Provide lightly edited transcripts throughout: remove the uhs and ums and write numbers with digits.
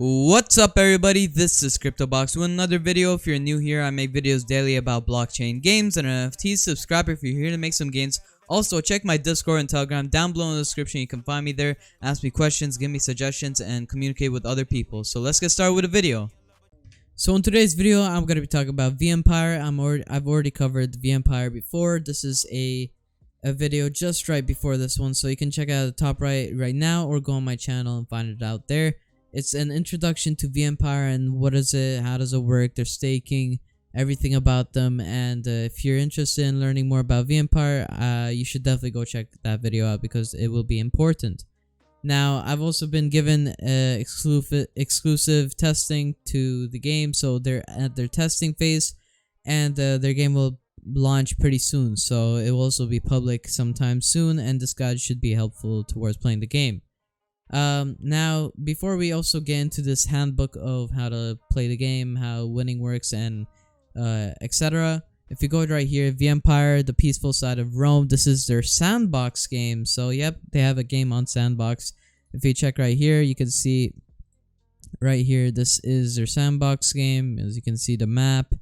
What's up everybody, this is CryptoBox with another video. If you're new here, I make videos daily about blockchain games and NFTs. Subscribe if you're here to make some gains. Also, check my Discord and Telegram down below in the description. You can find me there, ask me questions, give me suggestions, and communicate with other people. So let's get started with the video. So in today's video, I'm going to be talking about vEMPIRE. I've already covered vEMPIRE before. This is a video just right before this one, so you can check it out at the top right now, or go on my channel and find it out there. It's an introduction to vEMPIRE and what is it, how does it work, their staking, everything about them. And if you're interested in learning more about vEMPIRE, you should definitely go check that video out because it will be important. Now, I've also been given exclusive testing to the game, so they're at their testing phase, and their game will launch pretty soon, so it will also be public sometime soon, and this guide should be helpful towards playing the game. Now, before we also get into this handbook of how to play the game, how winning works, and etc., if you go right here, vEMPIRE, the peaceful side of Rome, this is their sandbox game. So yep, they have a game on sandbox. If you check right here, you can see right here, this is their sandbox game. As you can see, the map,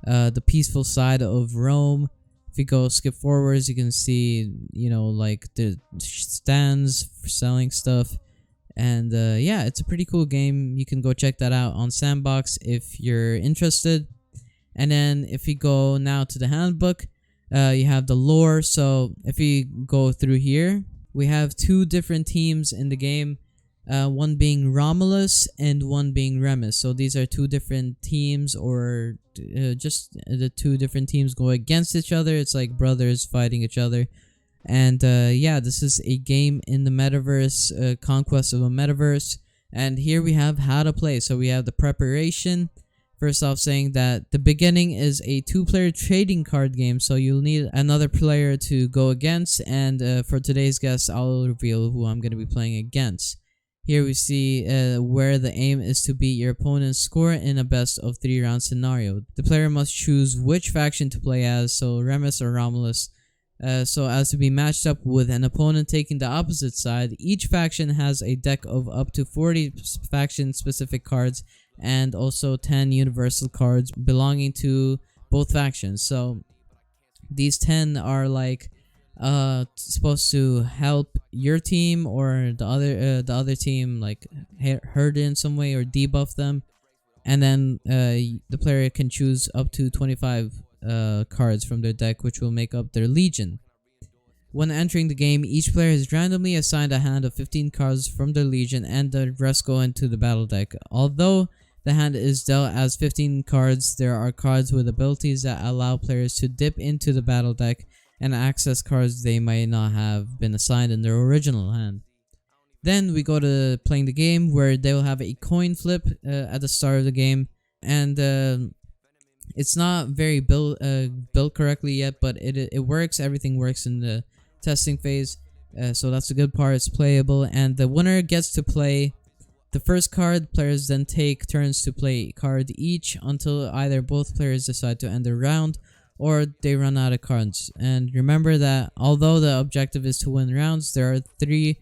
the peaceful side of Rome. If you go skip forwards, you can see, you know, like the stands for selling stuff. And yeah, it's a pretty cool game. You can go check that out on Sandbox if you're interested. And then if you go now to the handbook, you have the lore. So if you go through here, we have two different teams in the game, one being Romulus and one being Remus. So these are two different teams, or just the two different teams go against each other. It's like brothers fighting each other. And yeah, this is a game in the metaverse, conquest of a metaverse. And here we have how to play. So we have the preparation. First off, saying that the beginning is a two-player trading card game, so you'll need another player to go against. And for today's guest, I'll reveal who I'm going to be playing against. Here we see where the aim is to beat your opponent's score in a best of 3 round scenario. The player must choose which faction to play as, so Remus or Romulus, so as to be matched up with an opponent taking the opposite side. Each faction has a deck of up to 40 faction-specific cards and also 10 universal cards belonging to both factions. So these 10 are like supposed to help your team or the other team, like hurt in some way or debuff them. And then the player can choose up to 25 cards from their deck, which will make up their legion. When entering the game, each player is randomly assigned a hand of 15 cards from their legion, and the rest go into the battle deck. Although the hand is dealt as 15 cards, there are cards with abilities that allow players to dip into the battle deck and access cards they might not have been assigned in their original hand. Then we go to playing the game, where they will have a coin flip at the start of the game, and it's not very built correctly yet, but it works. Everything works in the testing phase, so that's a good part. It's playable, and the winner gets to play the first card. Players then take turns to play a card each until either both players decide to end the round or they run out of cards. And remember that although the objective is to win rounds, there are 3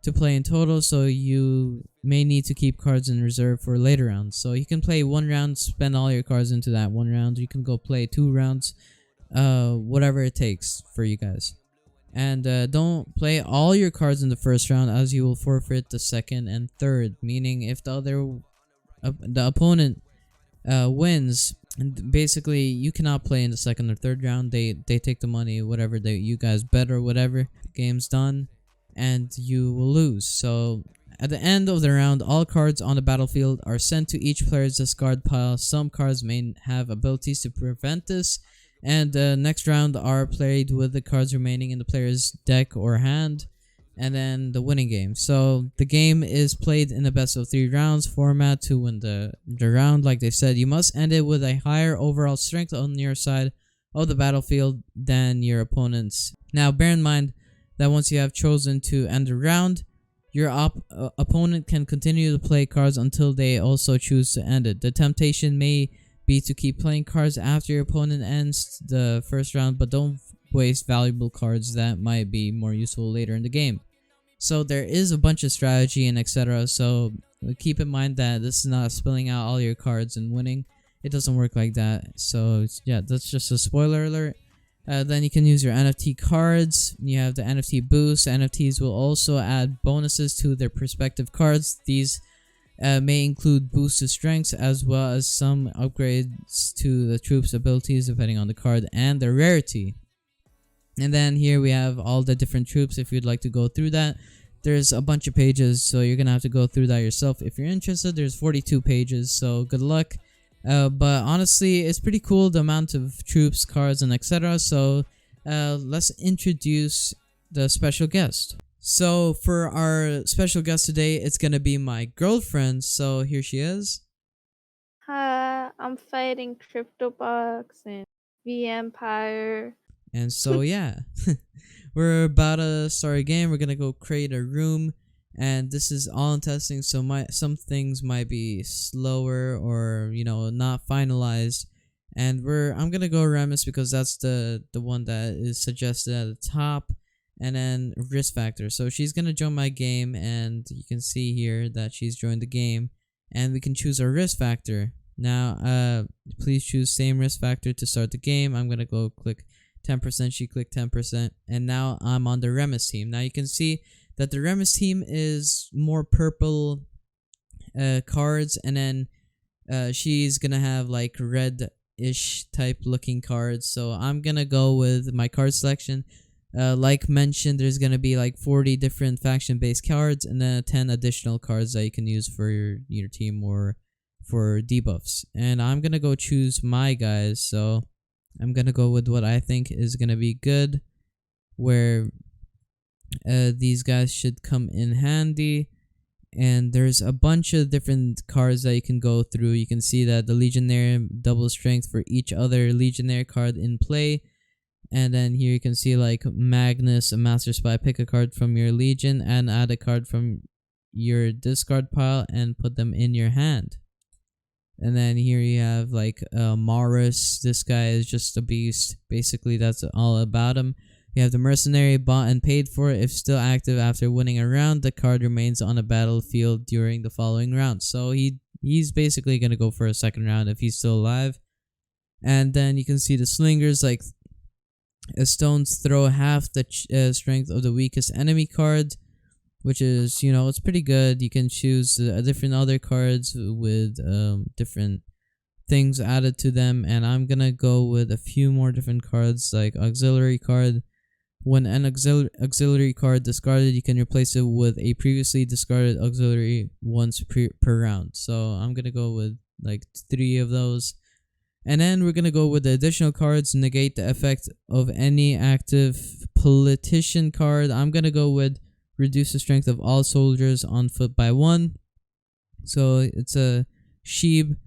to play in total, so you may need to keep cards in reserve for later rounds. So you can play 1 round, spend all your cards into that 1 round. You can go play 2 rounds, whatever it takes for you guys. And don't play all your cards in the first round, as you will forfeit the second and third. Meaning, if the opponent wins, and basically you cannot play in the second or third round. They take the money, whatever you guys bet or whatever. Game's done, and you will lose. So at the end of the round, all cards on the battlefield are sent to each player's discard pile. Some cards may have abilities to prevent this, and next round are played with the cards remaining in the player's deck or hand, and then the winning game. So the game is played in a best of 3 rounds format. To win the round, like they said, you must end it with a higher overall strength on your side of the battlefield than your opponent's. Now bear in mind that once you have chosen to end the round, your opponent can continue to play cards until they also choose to end it. The temptation may be to keep playing cards after your opponent ends the first round, but don't waste valuable cards that might be more useful later in the game. So there is a bunch of strategy and etc. So keep in mind that this is not spilling out all your cards and winning. It doesn't work like that. So yeah, that's just a spoiler alert. Then you can use your NFT cards. You have the NFT boost. NFTs will also add bonuses to their respective cards. These may include boosted strengths as well as some upgrades to the troops' abilities depending on the card and the rarity. And then here we have all the different troops if you'd like to go through that. There's a bunch of pages, so you're gonna have to go through that yourself. If you're interested, there's 42 pages, so good luck. But honestly, it's pretty cool, the amount of troops, cards, and etc. So let's introduce the special guest. So for our special guest today, it's gonna be my girlfriend. So here she is. Hi, I'm fighting CryptoBox and vEMPIRE. And so yeah, we're about to start a game. We're gonna go create a room, and this is all in testing. So some things might be slower or not finalized. And I'm gonna go Remus because that's the one that is suggested at the top, and then risk factor. So she's gonna join my game, and you can see here that she's joined the game, and we can choose our risk factor. Now, please choose same risk factor to start the game. I'm gonna go click 10%, she clicked 10%, and now I'm on the Remus team. Now you can see that the Remus team is more purple cards, and then she's gonna have like red-ish type looking cards. So I'm gonna go with my card selection. Like mentioned, there's gonna be like 40 different faction-based cards, and then 10 additional cards that you can use for your team or for debuffs. And I'm gonna go choose my guys. So I'm gonna go with what I think is gonna be good, where these guys should come in handy. And there's a bunch of different cards that you can go through. You can see that the Legionnaire double strength for each other Legionnaire card in play. And then here you can see like Magnus, a Master Spy. Pick a card from your Legion and add a card from your discard pile and put them in your hand. And then here you have like Morris. This guy is just a beast. Basically, that's all about him. You have the Mercenary, bought and paid for. If still active after winning a round, the card remains on the battlefield during the following round. So he's basically going to go for a second round if he's still alive. And then you can see the Slingers, like stones throw half the strength of the weakest enemy card, which is, it's pretty good. You can choose different other cards with different things added to them, and I'm gonna go with a few more different cards like auxiliary card. When an auxiliary card discarded, you can replace it with a previously discarded auxiliary once per round. So I'm gonna go with like 3 of those. And then we're gonna go with the additional cards, negate the effect of any active politician card. I'm gonna go with reduce the strength of all soldiers on foot by 1. So it's a Sheeb.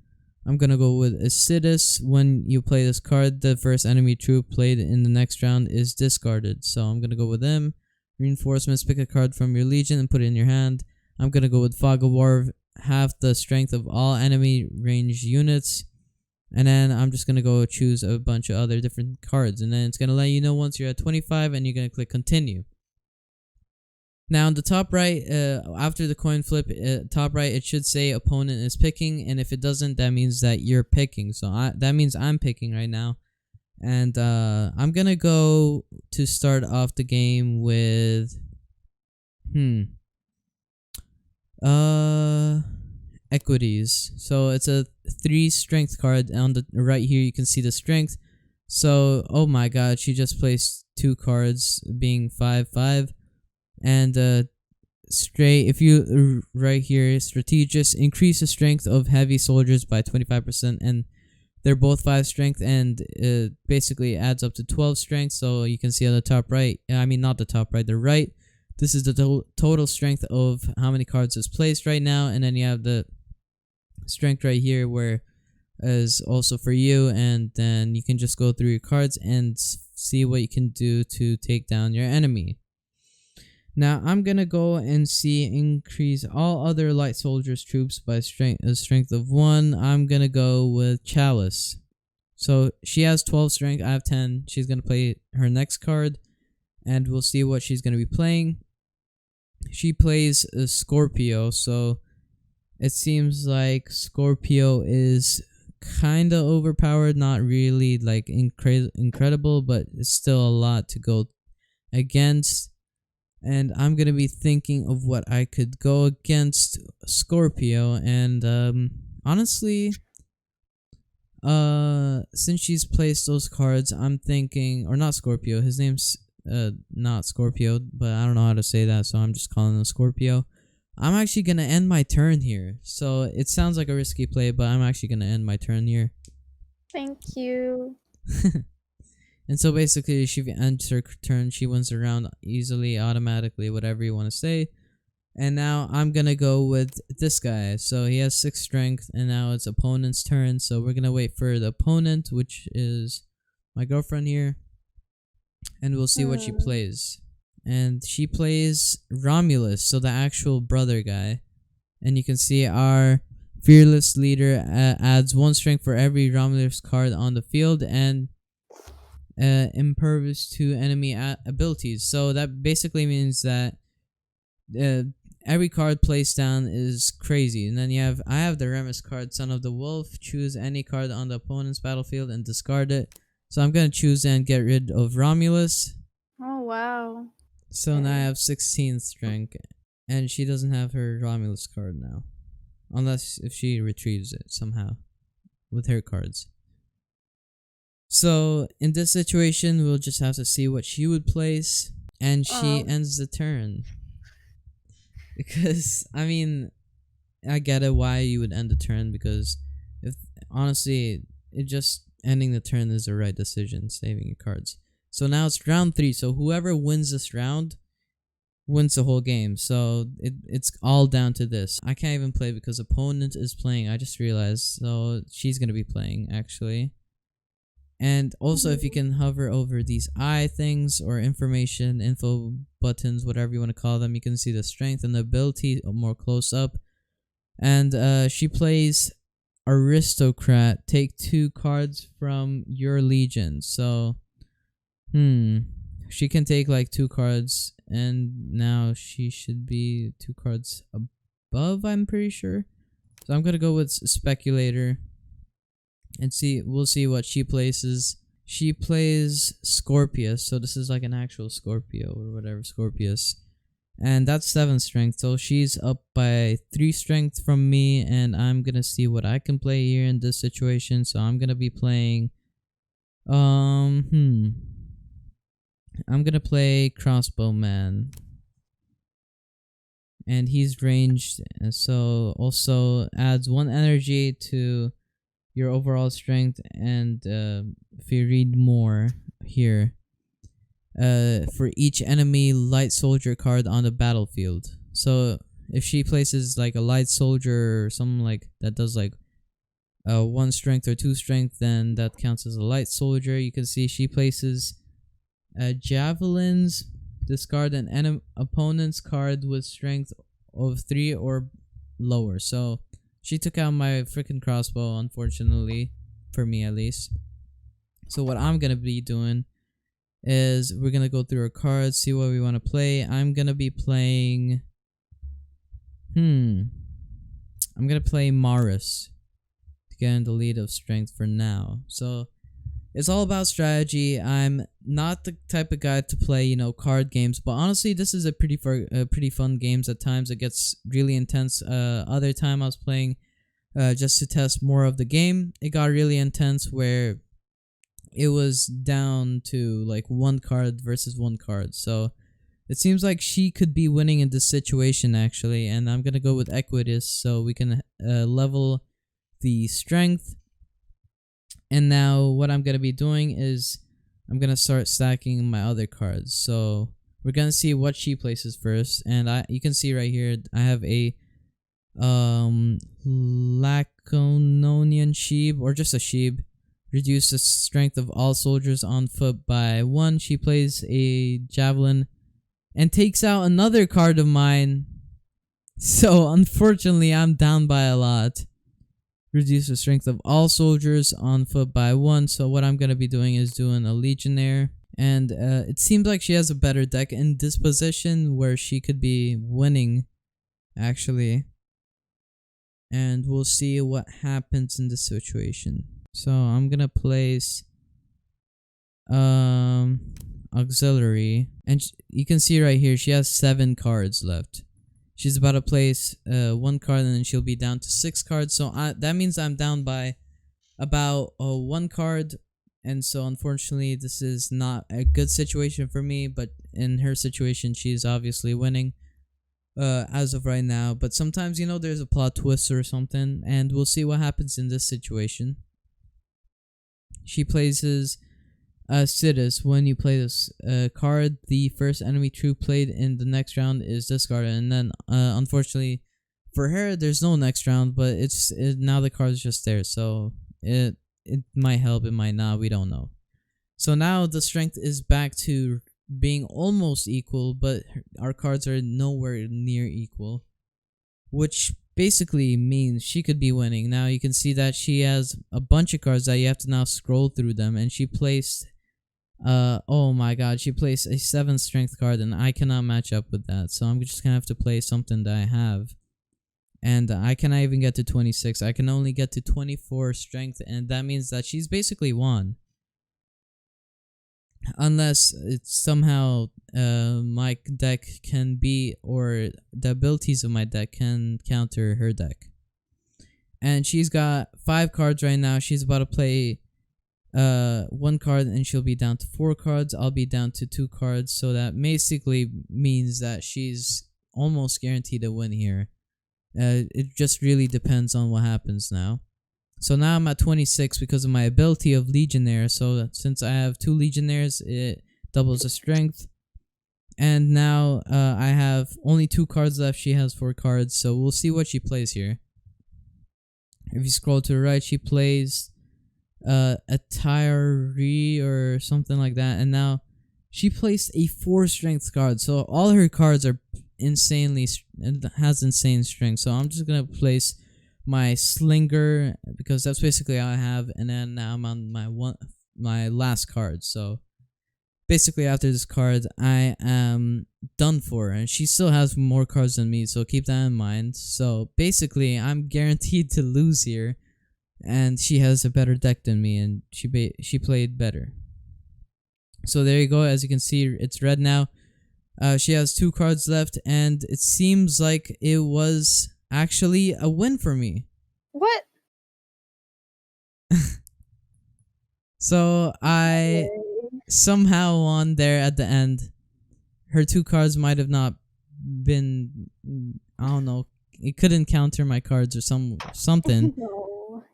I'm gonna go with Acidus. When you play this card, the first enemy troop played in the next round is discarded. So I'm gonna go with them. Reinforcements, pick a card from your Legion and put it in your hand. I'm gonna go with Fog of War, half the strength of all enemy range units. And then I'm just gonna go choose a bunch of other different cards, and then it's gonna let you know once you're at 25, and you're gonna click continue. Now on the top right, after the coin flip, top right, it should say opponent is picking, and if it doesn't, that means that you're picking. So that means I'm picking right now, and I'm gonna go to start off the game with equities. So it's a 3 strength card. On the right here, you can see the strength. So oh my god, she just placed 2 cards, being 5/5. And if you right here, strategist, increase the strength of heavy soldiers by 25%, and they're both 5 strength, and basically adds up to 12 strength. So you can see on the top right, I mean not the top right, the right, this is the total strength of how many cards is placed right now. And then you have the strength right here, where is also for you, and then you can just go through your cards and see what you can do to take down your enemy. Now I'm gonna go and see increase all other light soldiers troops by strength of 1. I'm gonna go with Chalice. So she has 12 strength, I have 10. She's gonna play her next card, and we'll see what she's gonna be playing. She plays a Scorpio, so It seems like Scorpio is kind of overpowered, not really like incredible, but it's still a lot to go against. And I'm gonna be thinking of what I could go against Scorpio. And honestly, since she's placed those cards, I'm thinking, or not Scorpio, his name's not Scorpio, but I don't know how to say that, so I'm just calling him Scorpio. I'm actually gonna end my turn here. So it sounds like a risky play, but I'm actually gonna end my turn here. Thank you. And so basically, she ends her turn, she wins the round easily, automatically, whatever you want to say. And now I'm gonna go with this guy. So he has 6 strength, and now it's opponent's turn. So we're gonna wait for the opponent, which is my girlfriend here, and we'll see what she plays. And she plays Romulus, so the actual brother guy. And you can see our fearless leader adds 1 strength for every Romulus card on the field, and impervious to enemy abilities. So that basically means that every card placed down is crazy. And then I have the Remus card, Son of the Wolf. Choose any card on the opponent's battlefield and discard it. So I'm gonna choose and get rid of Romulus. Oh wow. So now I have 16 strength, and she doesn't have her Romulus card now, unless if she retrieves it somehow with her cards. So in this situation, we'll just have to see what she would place, and she ends the turn. Because I mean, I get it why you would end the turn, because if honestly, it just ending the turn is the right decision, saving your cards. So now it's round 3. So whoever wins this round wins the whole game. So it's all down to this. I can't even play because opponent is playing. I just realized. So she's gonna be playing actually. And also, if you can hover over these eye things or information, info buttons, whatever you want to call them, you can see the strength and the ability more close up. And she plays Aristocrat. Take 2 cards from your legion. So, she can take like 2 cards, and now she should be 2 cards above, I'm pretty sure. So I'm gonna go with Speculator. And we'll see what she places. She plays Scorpius, so this is like an actual Scorpio or whatever, Scorpius. And that's 7 strength, so she's up by 3 strength from me, and I'm gonna see what I can play here in this situation. So I'm gonna be playing, I'm gonna play Crossbowman. And he's ranged, so also adds 1 energy to your overall strength. And if you read more here, for each enemy light soldier card on the battlefield. So if she places like a light soldier or something like that does like 1 strength or 2 strength, then that counts as a light soldier. You can see she places javelins. Discard an opponent's card with strength of 3 or lower. So she took out my freaking crossbow, unfortunately, for me at least. So what I'm gonna be doing is we're gonna go through our cards, see what we want to play. I'm gonna be playing. I'm gonna play Maris to get in the lead of strength for now. So it's all about strategy. I'm not the type of guy to play, card games, but honestly, this is a pretty fun games. At times, it gets really intense. Other time I was playing just to test more of the game. It got really intense where it was down to like 1 card versus 1 card. So it seems like she could be winning in this situation actually, and I'm gonna go with Equitus so we can level the strength. And now what I'm gonna be doing is I'm gonna start stacking my other cards. So we're gonna see what she places first, and you can see right here I have a Lacononian Sheep, or just a sheep. Reduce the strength of all soldiers on foot by 1. She plays a javelin and takes out another card of mine. So unfortunately, I'm down by a lot. Reduce the strength of all soldiers on foot by 1. So what I'm gonna be doing is doing a Legionnaire, and it seems like she has a better deck in this position where she could be winning actually. and we'll see what happens in this situation. So I'm gonna place auxiliary, and you can see right here she has 7 cards left. She's about to place 1 card, and then she'll be down to 6 cards. So that means I'm down by about 1 card, and so unfortunately this is not a good situation for me, but in her situation she's obviously winning as of right now. But sometimes, you know, there's a plot twist or something, and we'll see what happens in this situation. She places Sidus. When you play this card, the first enemy troop played in the next round is discarded, and then unfortunately for her there's no next round, but now the card's just there, so it might help, it might not, we don't know. So now the strength is back to being almost equal, but our cards are nowhere near equal, which basically means she could be winning. Now you can see that she has a bunch of cards that you have to now scroll through them, and she placed oh my god, she placed a 7 strength card, and I cannot match up with that, so I'm just gonna have to play something that I have. And I cannot even get to 26. I can only get to 24 strength, and that means that she's basically won. Unless it's somehow my deck can be, or the abilities of my deck can counter her deck. And she's got 5 cards right now. She's about to play 1 card, and she'll be down to 4 cards. I'll be down to 2 cards, so that basically means that she's almost guaranteed to win here. It just really depends on what happens now. So now I'm at 26 because of my ability of Legionnaire. So since I have 2 Legionnaires, it doubles the strength. And now I have only 2 cards left. She has 4 cards. So we'll see what she plays here. If you scroll to the right, she plays a Tyree or something like that. And now she placed a 4 strength card. So all her cards are has insane strength. So I'm just gonna place my Slinger because that's basically all I have, and then now I'm on my last card. So basically after this card I am done for, and she still has more cards than me, so keep that in mind. So basically I'm guaranteed to lose here, and she has a better deck than me, and she played better. So there you go. As you can see, it's red now. She has 2 cards left, and it seems like it was actually a win for me. What? So I somehow won there at the end. Her 2 cards might have not been, I don't know, it couldn't counter my cards or something. No.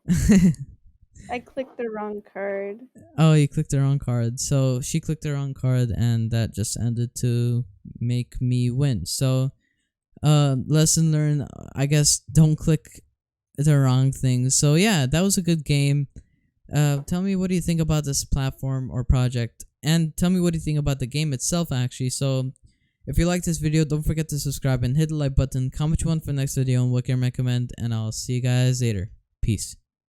I clicked the wrong card. Oh, you clicked the wrong card. So she clicked the wrong card, and that just ended to make me win. So lesson learned, I guess, don't click the wrong thing. So yeah, that was a good game. Tell me, what do you think about this platform or project, and tell me what do you think about the game itself actually. So if you like this video, don't forget to subscribe and hit the like button. Comment what you want for the next video and what you recommend, and I'll see you guys later. Peace.